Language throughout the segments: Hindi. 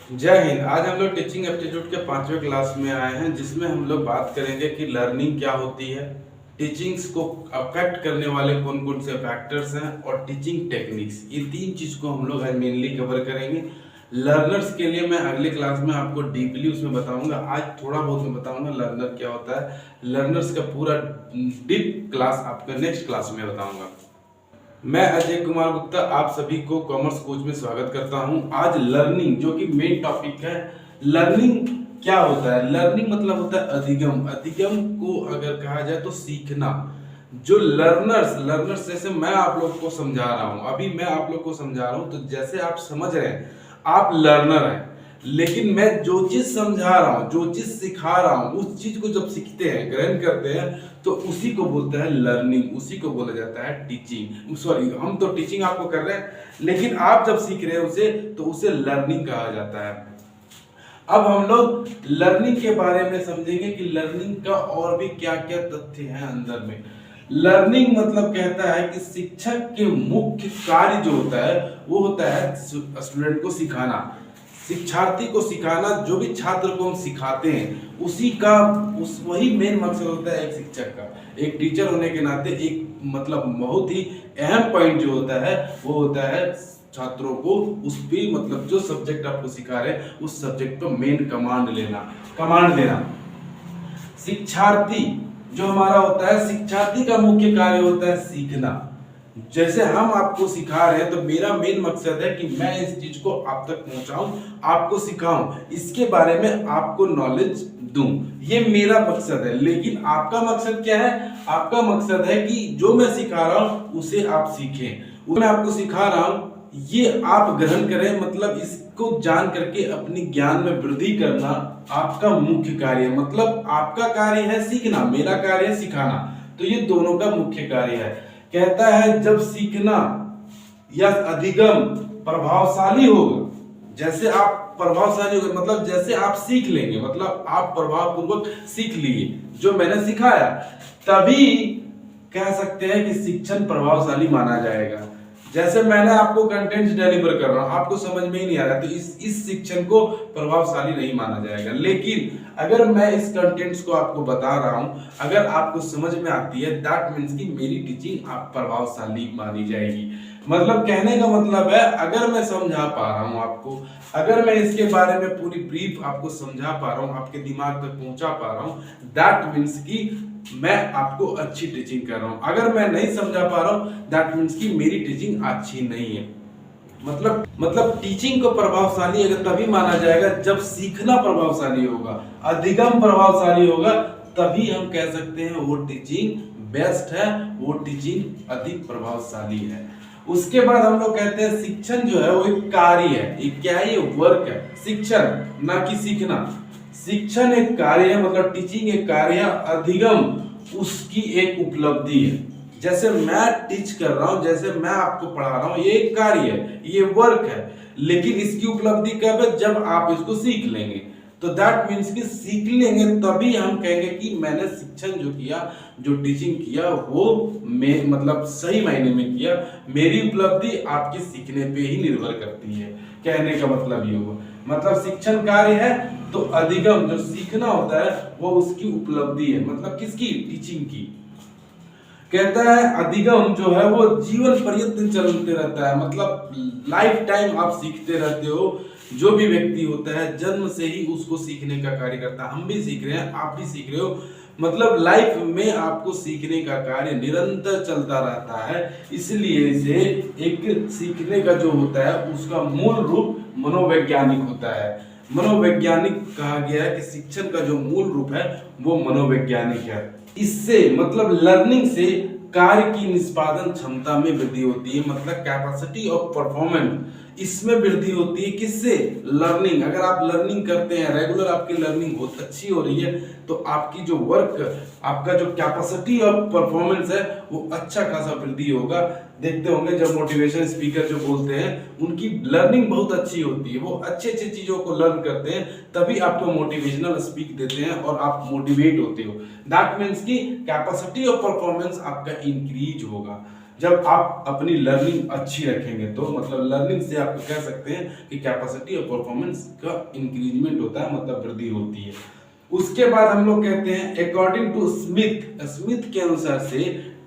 जय हिंद। आज हम लोग टीचिंग एप्टीट्यूड के 5वें क्लास में आए हैं, जिसमें हम लोग बात करेंगे कि लर्निंग क्या होती है, टीचिंग्स को अफेक्ट करने वाले कौन कौन से फैक्टर्स हैं और टीचिंग टेक्निक्स। ये तीन चीज को हम लोग आज मेनली कवर करेंगे। लर्नर्स के लिए मैं अगले क्लास में आपको डीपली उसमें बताऊंगा। आज थोड़ा बहुत मैं बताऊंगा लर्नर क्या होता है। लर्नर्स का पूरा डीप क्लास आपको नेक्स्ट क्लास में बताऊंगा। मैं अजय कुमार गुप्ता आप सभी को कॉमर्स कोच में स्वागत करता हूं। आज लर्निंग जो कि मेन टॉपिक है, लर्निंग क्या होता है। लर्निंग मतलब होता है अधिगम। अधिगम को अगर कहा जाए तो सीखना। जो लर्नर्स जैसे मैं आप लोग को समझा रहा हूं, अभी मैं आप लोग को समझा रहा हूं, तो जैसे आप समझ रहे हैं आप लर्नर हैं। लेकिन मैं जो चीज समझा रहा हूं, जो चीज सिखा रहा हूं, उस चीज को जब सीखते हैं, ग्रहण करते हैं, तो उसी को बोलते हैं लर्निंग, उसी को बोला जाता है टीचिंग। सॉरी, हम तो टीचिंग आपको कर रहे हैं, लेकिन आप जब सीख रहे हैं उसे, तो उसे लर्निंग कहा जाता है। अब हम लोग लर्निंग के बारे में समझेंगे कि लर्निंग का और भी क्या क्या तथ्य हैं अंदर में। लर्निंग मतलब कहता है कि शिक्षक के मुख्य कार्य जो होता है वो होता है स्टूडेंट को सिखाना, शिक्षार्थी को सिखाना। जो भी छात्र को हम सिखाते हैं उसी का वही मेन मकसद होता है एक शिक्षक का। एक टीचर होने के नाते एक मतलब बहुत ही अहम पॉइंट जो होता है वो होता है छात्रों को उस पे मतलब जो सब्जेक्ट आपको सिखा रहे हैं उस सब्जेक्ट पर मेन कमांड देना। शिक्षार्थी जो हमारा होता है, शिक्षार्थी का मुख्य कार्य होता है सीखना। जैसे हम आपको सिखा रहे हैं तो मेरा मेन मकसद है कि मैं इस चीज को आप तक पहुंचाऊं, आपको सिखाऊं, इसके बारे में आपको नॉलेज दूं। ये मेरा मकसद है। लेकिन आपका मकसद क्या है? आपका मकसद है कि जो मैं सिखा रहा हूं उसे आप सीखें। मैं आपको सिखा रहा हूं, ये आप ग्रहण करें, मतलब इसको जान करके अपनी ज्ञान में वृद्धि करना आपका मुख्य कार्य है। मतलब आपका कार्य है सीखना, मेरा कार्य है सिखाना। तो ये दोनों का मुख्य कार्य है। कहता है जब सीखना या अधिगम प्रभावशाली होगा, जैसे आप प्रभावशाली होगा मतलब जैसे आप सीख लेंगे, मतलब आप प्रभावपूर्वक सीख लिए जो मैंने सिखाया, तभी कह सकते हैं कि शिक्षण प्रभावशाली माना जाएगा। जैसे मैंने आपको कंटेंट डिलीवर कर रहा हूं, आपको समझ में ही नहीं आ रहा, तो इस शिक्षण को प्रभावशाली नहीं माना जाएगा। लेकिन अगर मैं इस कंटेंट्स को आपको बता रहा हूं, अगर आपको समझ में आती है, दैट मीन्स कि मेरी टीचिंग आप प्रभावशाली मानी जाएगी। मतलब कहने का मतलब है, अगर मैं समझा पा रहा हूं आपको, अगर मैं इसके बारे में पूरी ब्रीफ आपको समझा पा रहा हूं, आपके दिमाग तक पहुंचा पा रहा हूं, दैट मीन्स कि मैं आपको अच्छी टीचिंग कर रहा हूं। अगर मैं नहीं समझा पा रहा हूं, दैट मीन्स कि मेरी टीचिंग अच्छी नहीं है। मतलब टीचिंग को प्रभावशाली अगर तभी माना जाएगा जब सीखना प्रभावशाली होगा, अधिगम प्रभावशाली होगा, तभी हम कह सकते हैं वो टीचिंग बेस्ट है, वो टीचिंग अधिक प्रभावशाली है। उसके बाद हम लोग कहते हैं शिक्षण जो है वो एक कार्य है। एक क्या है? ये वर्क है। शिक्षण ना कि सीखना। शिक्षण एक कार्य है, मतलब टीचिंग एक कार्य है, अधिगम उसकी एक उपलब्धि है। जैसे मैं टीच कर रहा हूं, जैसे मैं आपको पढ़ा रहा हूं, ये एक कार्य है, ये वर्क है। लेकिन इसकी उपलब्धि कब है? जब आप इसको सीख लेंगे। तो दैट मीन्स कि सीख लेंगे तभी हम कहेंगे कि मैंने शिक्षण जो किया, जो टीचिंग किया, वो मैं मतलब सही मायने में किया। मेरी उपलब्धि आपके सीखने पे ही निर्भर करती है। कहने का मतलब ये हुआ, मतलब शिक्षण कार्य है तो अधिगम जो सीखना होता है वो उसकी उपलब्धि है। मतलब किसकी? टीचिंग की। कहता है अधिगम जो है वो जीवन पर्यंत चलते रहता है, मतलब लाइफ टाइम आप सीखते रहते हो। जो भी व्यक्ति होता है जन्म से ही उसको सीखने का कार्य करता है। हम भी सीख रहे हैं, आप भी सीख रहे हो, मतलब लाइफ में आपको सीखने का कार्य निरंतर चलता रहता है। इसलिए इसे एक सीखने का जो होता है उसका मूल रूप मनोवैज्ञानिक होता है। मनोवैज्ञानिक कहा गया है कि शिक्षण का जो मूल रूप है वो मनोवैज्ञानिक है। इससे मतलब लर्निंग से कार्य की निष्पादन क्षमता में वृद्धि होती है, मतलब कैपेसिटी ऑफ परफॉर्मेंस इसमें वृद्धि होती है। किससे? लर्निंग। अगर आप लर्निंग करते हैं, रेगुलर आपकी लर्निंग बहुत अच्छी हो रही है, तो आपकी जो वर्क, आपका जो कैपेसिटी ऑफ परफॉर्मेंस है वो अच्छा खासा वृद्धि होगा। देखते होंगे जब मोटिवेशन स्पीकर जो बोलते हैं उनकी लर्निंग बहुत अच्छी होती है, वो अच्छे अच्छे चीजों को लर्न करते हैं, तभी आपको मोटिवेशनल स्पीक देते हैं और आप मोटिवेट होते हो। दैट मीन्स की कैपेसिटी ऑफ परफॉर्मेंस आपका इंक्रीज होगा। जब आप अपनी लर्निंग अच्छी रखेंगे तो मतलब लर्निंग से आप कह सकते हैं कि कैपेसिटी और परफॉर्मेंस का इंक्रीजमेंट होता है, मतलब वृद्धि होती है। उसके बाद हम लोग कहते हैं अकॉर्डिंग टू स्मिथ के अनुसार से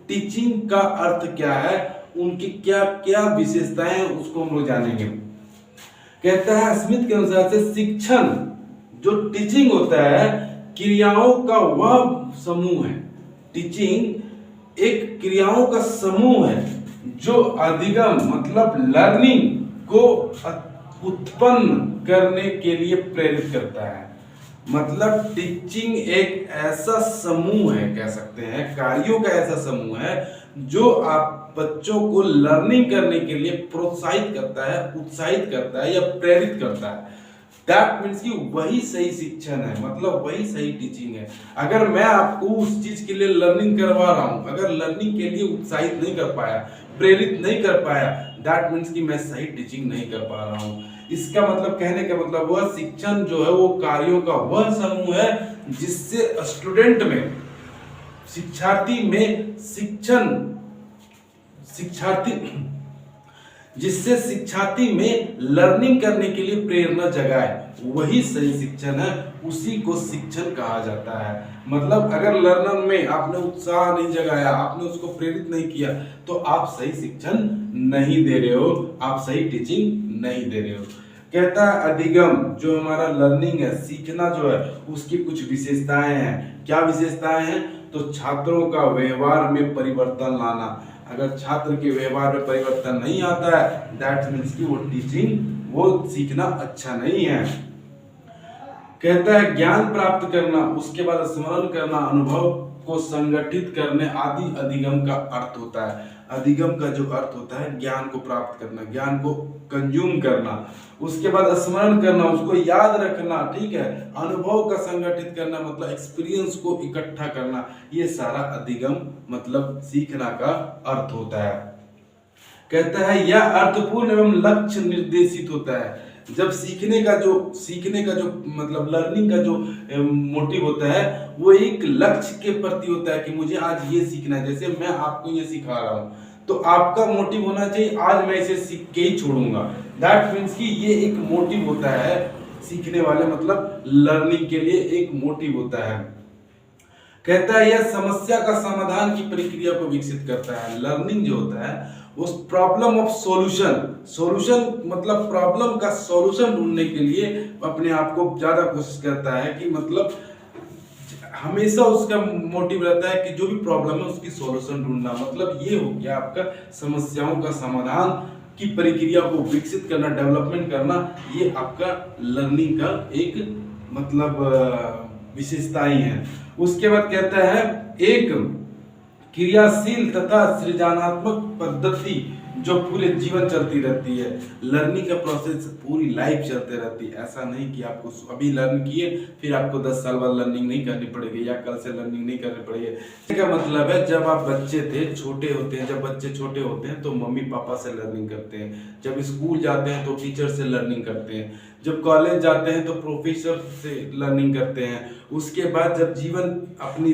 टीचिंग का अर्थ क्या है, उनकी क्या क्या विशेषताएं हैं, उसको हम लोग जानेंगे। कहता है स्मिथ के अनुसार से शिक्षण जो टीचिंग होता है क्रियाओं का वह समूह है। टीचिंग एक क्रियाओं का समूह है जो अधिगम मतलब लर्निंग को उत्पन्न करने के लिए प्रेरित करता है। मतलब टीचिंग एक ऐसा समूह है, कह सकते हैं कार्यों का ऐसा समूह है जो आप बच्चों को लर्निंग करने के लिए प्रोत्साहित करता है, उत्साहित करता है या प्रेरित करता है। दैट मीन्स कि वही सही शिक्षण है, मतलब वही सही टीचिंग है। अगर मैं आपको उस चीज के लिए लर्निंग करवा रहा हूं, अगर लर्निंग के लिए उत्साहित नहीं कर पाया, प्रेरित नहीं कर पाया, दैट मीन्स कि मैं सही टीचिंग नहीं कर पा रहा हूं। इसका मतलब कहने का मतलब वह शिक्षण जो है वो कार्यों का वह समूह है जिससे स्टूडेंट में जिससे शिक्षार्थी में लर्निंग करने के लिए प्रेरणा जगाए, वही सही शिक्षण है, उसी को शिक्षण कहा जाता है। मतलब अगर लर्नर में आपने उत्साह नहीं जगाया, आपने उसको प्रेरित नहीं किया, तो आप सही शिक्षण नहीं दे रहे हो, आप सही टीचिंग नहीं दे रहे हो। कहता है अधिगम जो हमारा लर्निंग है, सीखना जो है, उसकी कुछ विशेषताएं हैं। क्या विशेषताएं हैं? तो छात्रों का व्यवहार में परिवर्तन लाना। अगर छात्र के व्यवहार में परिवर्तन नहीं आता है, दैट मीन्स कि वो टीचिंग, वो सीखना अच्छा नहीं है। कहता है ज्ञान प्राप्त करना, उसके बाद स्मरण करना, अनुभव को संगठित करने आदि अधिगम का अर्थ होता है। अधिगम का जो अर्थ होता है ज्ञान को प्राप्त करना, ज्ञान को कंज्यूम करना, उसके बाद स्मरण करना, उसको याद रखना, ठीक है। अनुभव का संगठित करना मतलब एक्सपीरियंस को इकट्ठा करना, ये सारा अधिगम मतलब सीखना का अर्थ होता है। कहता है यह अर्थपूर्ण एवं लक्ष्य निर्देशित होता है। जब सीखने का जो मतलब लर्निंग का जो मोटिव होता है वो एक लक्ष्य के प्रति होता है कि मुझे आज ये सीखना है। जैसे मैं आपको ये सिखा रहा हूँ तो आपका मोटिव होना चाहिए आज मैं इसे सीख के ही छोड़ूंगा। दैट मीन्स कि ये एक मोटिव होता है सीखने वाले मतलब लर्निंग के लिए एक मोटिव होता है। कहता है यह समस्या का समाधान की प्रक्रिया को विकसित करता है। लर्निंग जो होता है उस प्रॉब्लम ऑफ सॉल्यूशन मतलब प्रॉब्लम का सॉल्यूशन ढूंढने के लिए अपने आप को ज्यादा कोशिश करता है कि मतलब हमेशा उसका मोटिव रहता है कि जो भी प्रॉब्लम है उसकी सॉल्यूशन ढूंढना। मतलब ये हो गया आपका समस्याओं का समाधान की प्रक्रिया को विकसित करना, डेवलपमेंट करना, ये आपका लर्निंग का एक मतलब विशेषताएं हैं। उसके बाद कहता है एक क्रियाशील तथा सृजनात्मक पद्धति जो पूरे जीवन चलती रहती है। लर्निंग का प्रोसेस पूरी लाइफ चलते रहती है। ऐसा नहीं कि आपको अभी लर्न किए फिर आपको 10 साल बाद लर्निंग नहीं करनी पड़ेगी या कल से लर्निंग नहीं करनी पड़ेगी। इसका मतलब है जब आप बच्चे थे, छोटे होते हैं, जब बच्चे छोटे होते हैं तो मम्मी पापा से लर्निंग करते हैं, जब स्कूल जाते हैं तो टीचर से लर्निंग करते हैं, जब कॉलेज जाते हैं तो प्रोफेसर से लर्निंग करते हैं। उसके बाद जब जीवन अपनी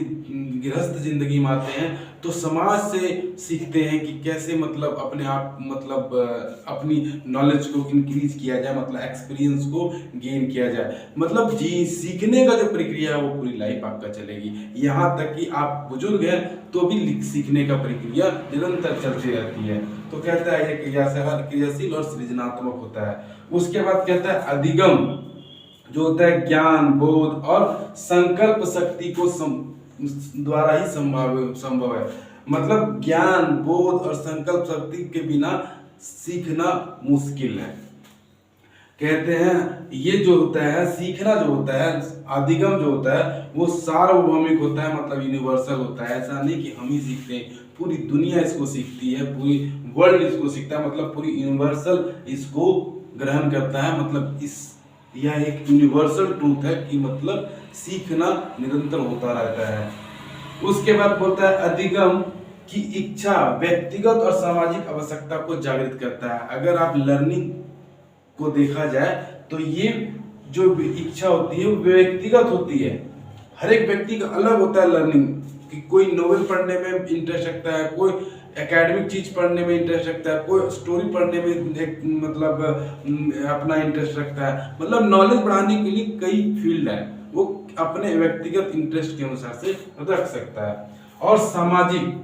गृहस्थ जिंदगी में आते हैं तो समाज से सीखते हैं कि कैसे मतलब अपने आप मतलब अपनी नॉलेज को इंक्रीज किया जाए, मतलब एक्सपीरियंस को गेन किया जाए। मतलब जी सीखने का जो प्रक्रिया है वो पूरी लाइफ आपका चलेगी। यहाँ तक कि आप बुजुर्ग हैं तो भी सीखने का प्रक्रिया निरंतर चलती रहती है। तो कहता है ये क्रियाशील और सृजनात्मक होता है। उसके बाद कहता है अधिगम जो होता है ज्ञान, बोध और संकल्प शक्ति को द्वारा ही संभव है। मतलब ज्ञान, बोध और संकल्प शक्ति के बिना सीखना मुश्किल है। कहते हैं ये जो होता है सीखना जो होता है, अधिगम जो होता है वो सार्वभौमिक होता है, मतलब यूनिवर्सल होता है। ऐसा नहीं कि हम ही सीखते हैं, पूरी दुनिया इसको सीखती है, पूरी वर्ल्ड इसको सीखता है, मतलब पूरी यूनिवर्सल इसको ग्रहण करता है। मतलब यह एक यूनिवर्सल ट्रूथ है कि मतलब सीखना निरंतर होता रहता है। उसके बाद बोलता है अधिगम की इच्छा व्यक्तिगत और सामाजिक आवश्यकता को जागृत करता है। अगर आप लर्निंग को देखा जाए तो ये जो इच्छा होती है वो व्यक्तिगत होती है, हर एक व्यक्ति का अलग होता है लर्निंग कि कोई नोवेल पढ़ने में इंटरेस्ट रखता है, कोई एकेडमिक चीज पढ़ने में इंटरेस्ट रखता है, कोई स्टोरी पढ़ने में एक मतलब अपना इंटरेस्ट रखता है। मतलब नॉलेज बढ़ाने के लिए कई फील्ड है, वो अपने व्यक्तिगत इंटरेस्ट के अनुसार से रख सकता है। और सामाजिक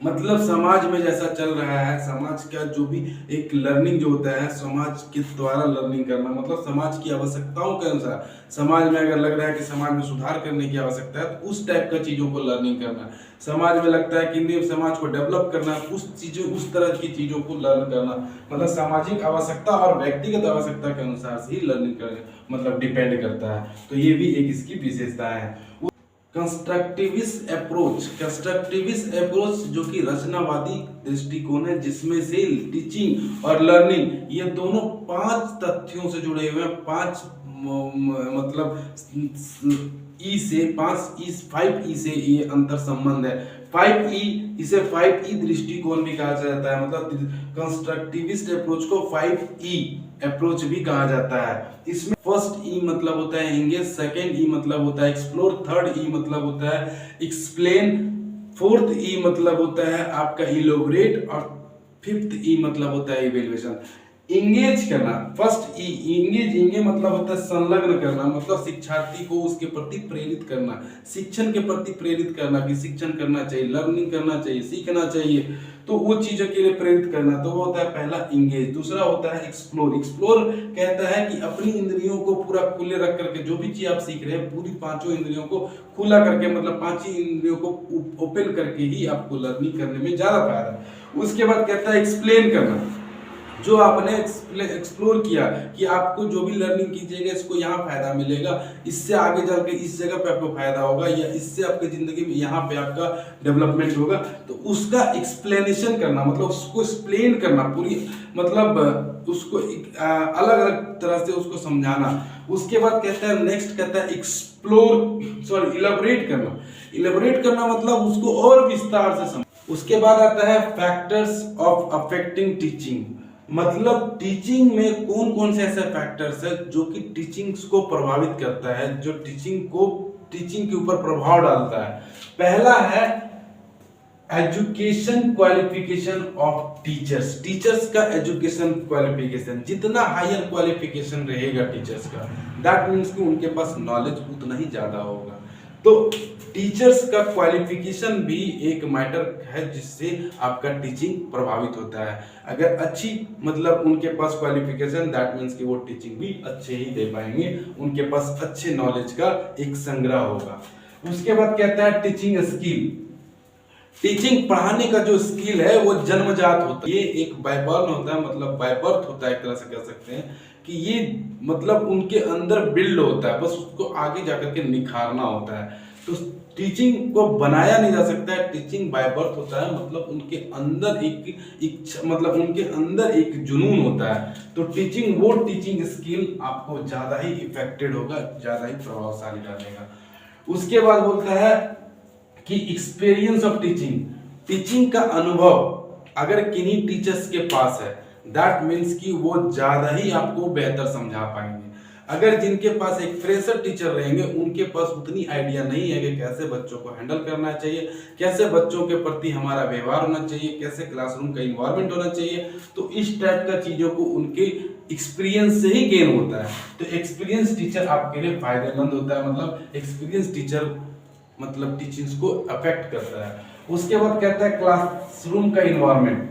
मतलब समाज में जैसा चल रहा है, समाज का जो भी एक लर्निंग जो होता है, समाज के द्वारा लर्निंग करना, मतलब समाज की आवश्यकताओं के अनुसार, समाज में अगर लग रहा है कि समाज में सुधार करने की आवश्यकता है तो उस टाइप का चीजों को लर्निंग करना। समाज में लगता है कि नहीं, समाज को डेवलप करना, उस तरह की चीजों को लर्न करना। मतलब सामाजिक आवश्यकता और व्यक्तिगत आवश्यकता के अनुसार से ही लर्निंग करना मतलब डिपेंड करता है। तो ये भी एक इसकी विशेषताएं है। कंस्ट्रक्टिविस्ट अप्रोच जो कि रचनावादी दृष्टिकोण है, जिसमें से टीचिंग और लर्निंग ये दोनों 5 तथ्यों से जुड़े हुए हैं। 5 मतलब ई से 5 ई से ये अंतर संबंध है। 5E इसे 5E दृष्टिकोण भी कहा जाता है। मतलब कंस्ट्रक्टिविस्ट अप्रोच को 5E अप्रोच भी कहा जाता है। इसमें फर्स्ट ई मतलब होता है एंगेज, सेकंड ई मतलब होता है एक्सप्लोर, थर्ड ई मतलब होता है एक्सप्लेन, फोर्थ ई मतलब होता है आपका इलोबरेट, और फिफ्थ ई मतलब होता है इवेल्युएशन। इंगेज करना, फर्स्ट इंगेज मतलब होता है संलग्न करना, मतलब शिक्षार्थी को उसके प्रति प्रेरित करना, शिक्षण के प्रति प्रेरित करना कि शिक्षण करना चाहिए, लर्निंग करना चाहिए, सीखना चाहिए, तो वो चीजों के लिए प्रेरित करना। तो वो होता है पहला इंगेज। दूसरा होता है एक्सप्लोर। एक्सप्लोर कहता है कि अपनी इंद्रियों को पूरा खुले रख करके जो भी चीज आप सीख रहे हैं, पूरी 5 इंद्रियों को खुला करके, मतलब 5 ही इंद्रियों को ओपन करके ही आपको लर्निंग करने में ज्यादा फायदा है। उसके बाद कहता है एक्सप्लेन करना, जो आपने एक्सप्लोर किया कि आपको जो भी लर्निंग कीजिएगा इसको यहाँ फायदा मिलेगा, इससे आगे चल के इस जगह पे आपको फायदा होगा, या इससे आपकी जिंदगी में यहाँ पे आपका डेवलपमेंट होगा, तो उसका एक्सप्लेनेशन करना, मतलब उसको एक्सप्लेन करना पूरी, मतलब उसको अलग अलग तरह से उसको समझाना। उसके बाद कहता है नेक्स्ट कहता है इलेबोरेट करना मतलब उसको और विस्तार से समझ। उसके बाद आता है फैक्टर्स ऑफ अफेक्टिंग टीचिंग, मतलब टीचिंग में कौन कौन से ऐसे फैक्टर्स है जो कि टीचिंग को प्रभावित करता है, जो टीचिंग के ऊपर प्रभाव डालता है। पहला है एजुकेशन क्वालिफिकेशन ऑफ टीचर्स का एजुकेशन क्वालिफिकेशन, जितना हायर क्वालिफिकेशन रहेगा टीचर्स का, दैट मीन्स कि उनके पास नॉलेज उतना ही ज्यादा होगा। तो टीचर्स का क्वालिफिकेशन भी एक मैटर है जिससे आपका टीचिंग प्रभावित होता है। अगर अच्छी मतलब उनके पास क्वालिफिकेशन, दैट मीन्स कि वो टीचिंग भी अच्छे ही दे पाएंगे, उनके पास अच्छे नॉलेज का एक संग्रह होगा। उसके बाद कहता है टीचिंग स्किल, टीचिंग पढ़ाने का जो स्किल है वो जन्मजात होता है, ये एक बाय बर्थ होता है, मतलब बाय बर्थ होता है, एक तरह से कह सकते हैं कि ये मतलब उनके अंदर बिल्ड होता है, बस उसको आगे जाकर के निखारना होता है। तो टीचिंग को बनाया नहीं जा सकता है, टीचिंग बाय बर्थ होता है, मतलब उनके अंदर एक मतलब उनके अंदर एक जुनून होता है। तो टीचिंग स्किल आपको ज्यादा ही इफेक्टेड होगा, ज्यादा ही प्रभावशाली डालेगा। उसके बाद बोलता है कि एक्सपीरियंस ऑफ टीचिंग का अनुभव अगर किन्हीं टीचर्स के पास है, दैट मीन्स कि वो ज्यादा ही आपको बेहतर समझा पाएंगे। अगर जिनके पास एक फ्रेशर टीचर रहेंगे, उनके पास उतनी आइडिया नहीं है कि कैसे बच्चों को हैंडल करना चाहिए, कैसे बच्चों के प्रति हमारा व्यवहार होना चाहिए, कैसे क्लासरूम का इन्वायरमेंट होना चाहिए, तो इस टाइप का चीजों को उनके एक्सपीरियंस से ही गेन होता है। तो एक्सपीरियंस टीचर आपके लिए फायदेमंद होता है, मतलब एक्सपीरियंस टीचर मतलब टीचिंग्स को अफेक्ट करता है। उसके बाद कहता है क्लासरूम का इन्वायरमेंट,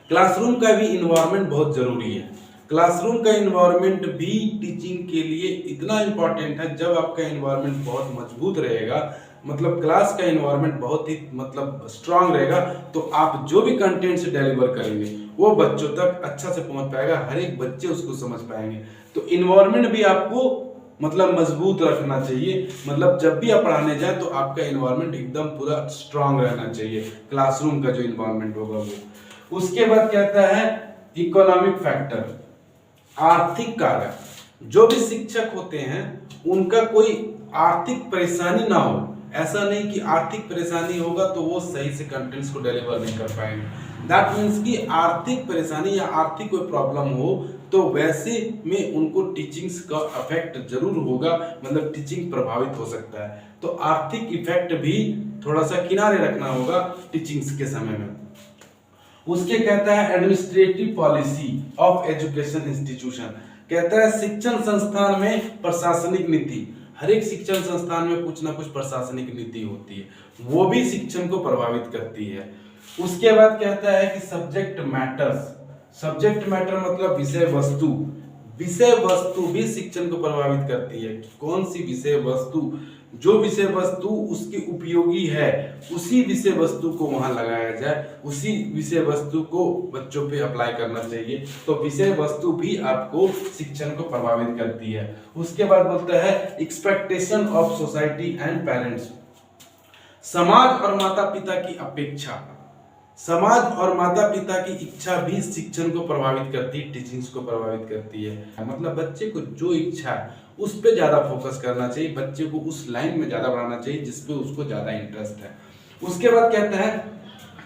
क्लासरूम का भी इन्वायरमेंट बहुत जरूरी है। क्लासरूम का इन्वायरमेंट भी टीचिंग के लिए इतना इंपॉर्टेंट है। जब आपका इन्वायरमेंट बहुत मजबूत रहेगा, मतलब क्लास का इन्वायरमेंट बहुत ही मतलब स्ट्रांग रहेगा, तो आप जो भी कंटेंट से डिलीवर करेंगे वो बच्चों तक अच्छा से पहुंच पाएगा, हर एक बच्चे उसको समझ पाएंगे। तो इन्वायरमेंट भी आपको मतलब मजबूत रखना चाहिए, मतलब जब भी आप पढ़ाने जाए तो आपका इन्वायरमेंट एकदम पूरा स्ट्रांग रहना चाहिए, क्लासरूम का जो इन्वायरमेंट होगा वो। उसके बाद कहता है इकोनॉमिक फैक्टर, आर्थिक कारक, जो भी शिक्षक होते हैं उनका कोई आर्थिक परेशानी ना हो, ऐसा नहीं कि आर्थिक परेशानी होगा तो वो सही से कंटेंट्स को डिलीवर नहीं कर पाएंगे। दैट मीन्स कि आर्थिक परेशानी या आर्थिक कोई प्रॉब्लम हो तो वैसे में उनको टीचिंग्स का इफेक्ट जरूर होगा, मतलब टीचिंग प्रभावित हो सकता है। तो आर्थिक इफेक्ट भी थोड़ा सा किनारे रखना होगा टीचिंग्स के समय में। उसके कहता है administrative policy of education institution, कहता है शिक्षण संस्थान में प्रशासनिक नीति। हर एक शिक्षण संस्थान में कुछ ना कुछ प्रशासनिक नीति होती है, वो भी शिक्षण को प्रभावित करती है। उसके बाद कहता है कि सब्जेक्ट मैटर्स, सब्जेक्ट मैटर मतलब विषय वस्तु, विषय वस्तु भी शिक्षण को प्रभावित करती है। कौन सी विषय वस्तु, जो विषय वस्तु उसकी उपयोगी है उसी विषय वस्तु को वहां लगाया जाए, उसी विषय वस्तु को बच्चों पे अप्लाई करना चाहिए। तो विषय वस्तु भी आपको शिक्षण को प्रभावित करती है। उसके बाद बोलता है expectation of society and parents, समाज और माता पिता की अपेक्षा, समाज और माता पिता की इच्छा भी शिक्षण को प्रभावित करती है, टीचिंग्स को प्रभावित करती है। मतलब बच्चे को जो इच्छा है उस पे ज्यादा फोकस करना चाहिए, बच्चे को उस लाइन में ज्यादा बढ़ाना चाहिए जिसपे उसको ज्यादा इंटरेस्ट है। उसके बाद कहता है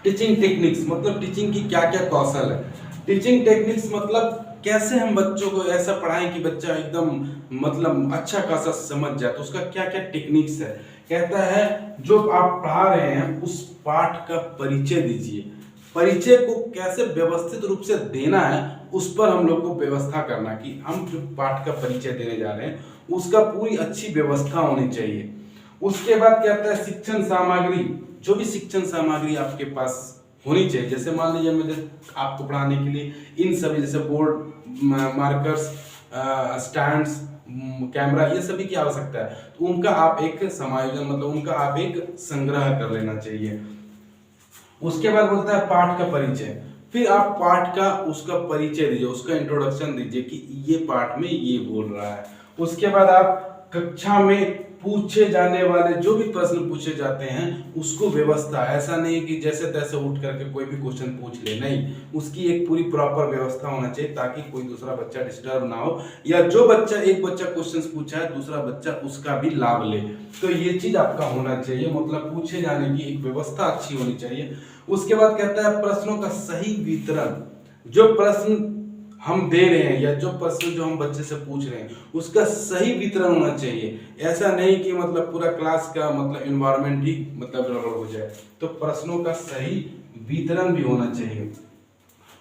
टीचिंग टेक्निक्स, मतलब टीचिंग की क्या क्या कौशल है। टीचिंग टेक्निक्स मतलब कैसे हम बच्चों को ऐसा पढ़ाएं कि बच्चा एकदम मतलब अच्छा खासा समझ जाए, तो उसका क्या क्या टेक्निक्स है। कहता है जो आप पढ़ा रहे हैं उस पाठ का परिचय दीजिए, परिचय को कैसे व्यवस्थित रूप से देना है उस पर हम लोग को व्यवस्था करना, कि हम जो पाठ का परिचय देने जा रहे हैं उसका पूरी अच्छी व्यवस्था होनी चाहिए। उसके बाद कहता है शिक्षण सामग्री, जो भी शिक्षण सामग्री आपके पास होनी चाहिए, जैसे मान लीजिए मुझे आपको पढ़ाने के लिए इन सभी जैसे बोर्ड, मार्कर्स, स्टैंड्स, कैमरा, ये सभी की आवश्यकता है, तो उनका आप एक समायोजन मतलब उनका आप एक संग्रह कर लेना चाहिए। उसके बाद बोलता है पाठ का परिचय, फिर आप पाठ का उसका परिचय दीजिए, उसका इंट्रोडक्शन दीजिए कि ये पाठ में ये बोल रहा है। उसके बाद आप कक्षा में पूछे जाने वाले जो भी प्रश्न पूछे जाते हैं उसको व्यवस्था, ऐसा नहीं कि जैसे तैसे उठ करके कोई भी क्वेश्चन पूछ ले, नहीं, उसकी एक पूरी प्रॉपर व्यवस्था होना चाहिए ताकि कोई दूसरा बच्चा डिस्टर्ब ना हो, या जो बच्चा एक बच्चा क्वेश्चन पूछा है दूसरा बच्चा उसका भी लाभ ले। तो ये चीज आपका होना चाहिए, मतलब पूछे जाने की एक व्यवस्था अच्छी होनी चाहिए। उसके बाद कहता है प्रश्नों का सही वितरण, जो प्रश्न हम दे रहे हैं या जो प्रश्न जो हम बच्चे से पूछ रहे हैं उसका सही वितरण होना चाहिए। ऐसा नहीं कि मतलब पूरा क्लास का मतलब एनवायरनमेंट ही मतलब गड़बड़ हो जाए, तो प्रश्नों का सही वितरण भी होना चाहिए।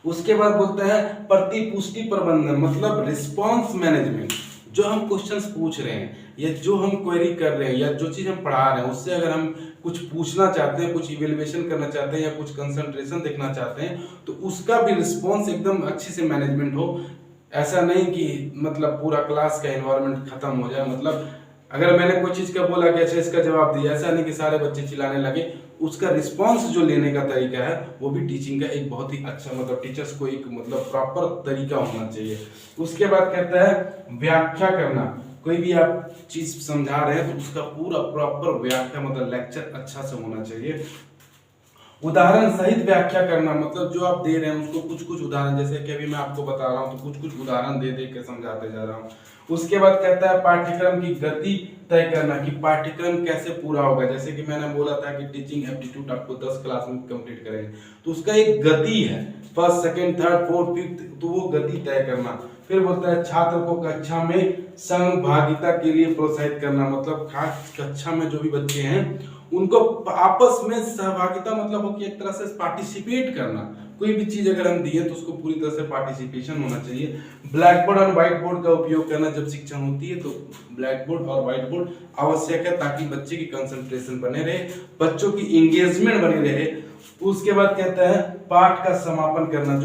उसके बाद बोलता है प्रतिपुष्टि प्रबंधन, मतलब रिस्पांस मैनेजमेंट, जो हम क्वेश्चंस पूछ रहे हैं या जो हम क्वेरी कर रहे हैं या जो चीज हम पढ़ा रहे हैं उससे अगर हम कुछ पूछना चाहते हैं, कुछ इवेल्युएशन करना चाहते हैं या कुछ कंसंट्रेशन देखना चाहते हैं, तो उसका भी रिस्पांस एकदम अच्छे से मैनेजमेंट हो। ऐसा नहीं कि मतलब पूरा क्लास का एनवायरनमेंट खत्म हो जाए, मतलब अगर मैंने कोई चीज का बोला कि अच्छा इसका जवाब दिया, ऐसा नहीं कि सारे बच्चे चिल्लाने लगे। उसका रिस्पांस जो लेने का तरीका है वो भी टीचिंग का एक बहुत ही अच्छा, मतलब टीचर्स को एक मतलब प्रॉपर तरीका होना चाहिए। उसके बाद कहता है व्याख्या करना, कोई भी आप चीज समझा रहे हैं तो उसका पूरा प्रॉपर व्याख्या मतलब लेक्चर अच्छा से होना चाहिए। उदाहरण सहित व्याख्या करना, मतलब जो आप दे रहे हैं उसको कुछ कुछ उदाहरण, जैसे कि अभी मैं आपको बता रहा हूँ तो कुछ कुछ उदाहरण दे दे के समझाते जा रहा हूँ। उसके बाद कहता है पाठ्यक्रम की गति तय करना, कि पाठ्यक्रम कैसे पूरा होगा। जैसे कि मैंने बोला था कि टीचिंग एप्टीट्यूड आपको 10 क्लास में कंप्लीट करेंगे, तो उसका एक गति है, first, second, third, fourth, fifth, तो वो गति तय करना। फिर बोलता है छात्र को कक्षा में सहभागिता के लिए प्रोत्साहित करना, मतलब खास कक्षा में जो भी बच्चे हैं उनको आपस में सहभागिता मतलब हो कि एक तरह से पार्टिसिपेट करना, कोई भी चीज अगर हम दिए तो उसको पूरी तरह से पार्टिसिपेशन होना चाहिए। ब्लैक बोर्ड और व्हाइट बोर्ड का उपयोग करना, जब शिक्षण होती है तो ब्लैक बोर्ड और व्हाइट बोर्ड आवश्यक है ताकि बच्चे की कंसंट्रेशन बने रहे, बच्चों की एंगेजमेंट बनी रहे। उसके बाद कहता है पाठ का समापन करना,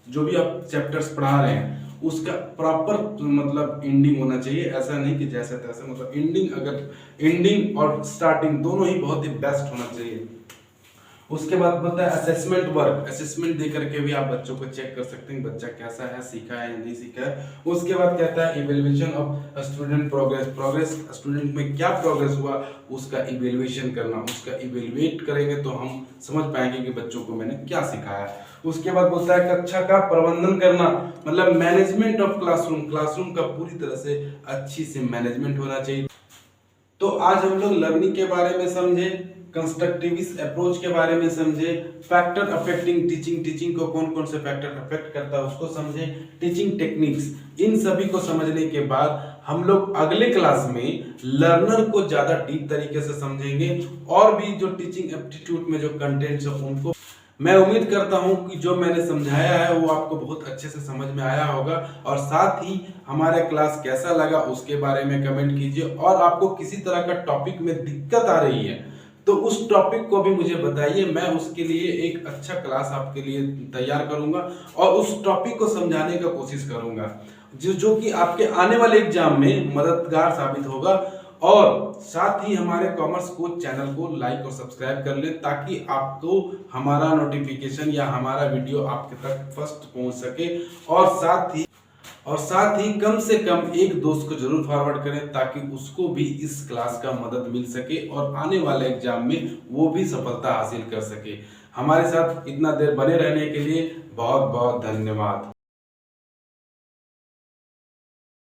जो भी आप चैप्टर्स पढ़ा रहे हैं उसका प्रॉपर मतलब एंडिंग होना चाहिए। ऐसा नहीं कि जैसे तैसे, मतलब एंडिंग और स्टार्टिंग दोनों ही बहुत ही बेस्ट होना चाहिए। उसके बाद बोलता है असेसमेंट वर्क, असेसमेंट दे करके भी आप बच्चों को चेक कर सकते हैं बच्चा कैसा है, सीखा है या नहीं सीखा है। उसके बाद कहता है evaluation of student progress, student में क्या प्रोग्रेस हुआ उसका इवेल्युएशन करना, उसका इवेल्युएट करेंगे तो हम समझ पाएंगे कि बच्चों को मैंने क्या सिखाया। उसके बाद बोलता है कक्षा का प्रबंधन करना, मतलब मैनेजमेंट ऑफ क्लासरूम का पूरी तरह से अच्छी से मैनेजमेंट होना चाहिए। तो आज हम लोग लर्निंग के बारे में समझे, कंस्ट्रक्टिविस्ट अप्रोच के बारे में समझे, फैक्टर अफेक्टिंग टीचिंग, टीचिंग को कौन कौन से फैक्टर अफेक्ट करता है उसको समझे, टीचिंग टेक्निक्स, इन सभी को समझने के बाद हम लोग अगले क्लास में लर्नर को ज्यादा डीप तरीके से समझेंगे और भी जो टीचिंग एप्टीट्यूड में जो कंटेंट्स है उनको मैं उम्मीद करता हूं कि जो मैंने समझाया है वो आपको बहुत अच्छे से समझ में आया होगा। और साथ ही हमारा क्लास कैसा लगा उसके बारे में कमेंट कीजिए, और आपको किसी तरह का टॉपिक में दिक्कत आ रही है तो उस टॉपिक को भी मुझे बताइए, मैं उसके लिए एक अच्छा क्लास आपके लिए तैयार करूंगा और उस टॉपिक को समझाने का कोशिश करूंगा जो कि आपके आने वाले एग्जाम में मददगार साबित होगा। और साथ ही हमारे कॉमर्स कोच चैनल को लाइक और सब्सक्राइब कर लें ताकि आपको हमारा नोटिफिकेशन या हमारा वीडियो आपके तक फर्स्ट पहुंच सके। और साथ ही कम से कम एक दोस्त को जरूर फॉरवर्ड करें ताकि उसको भी इस क्लास का मदद मिल सके और आने वाले एग्जाम में वो भी सफलता हासिल कर सके। हमारे साथ इतना देर बने रहने के लिए बहुत बहुत धन्यवाद।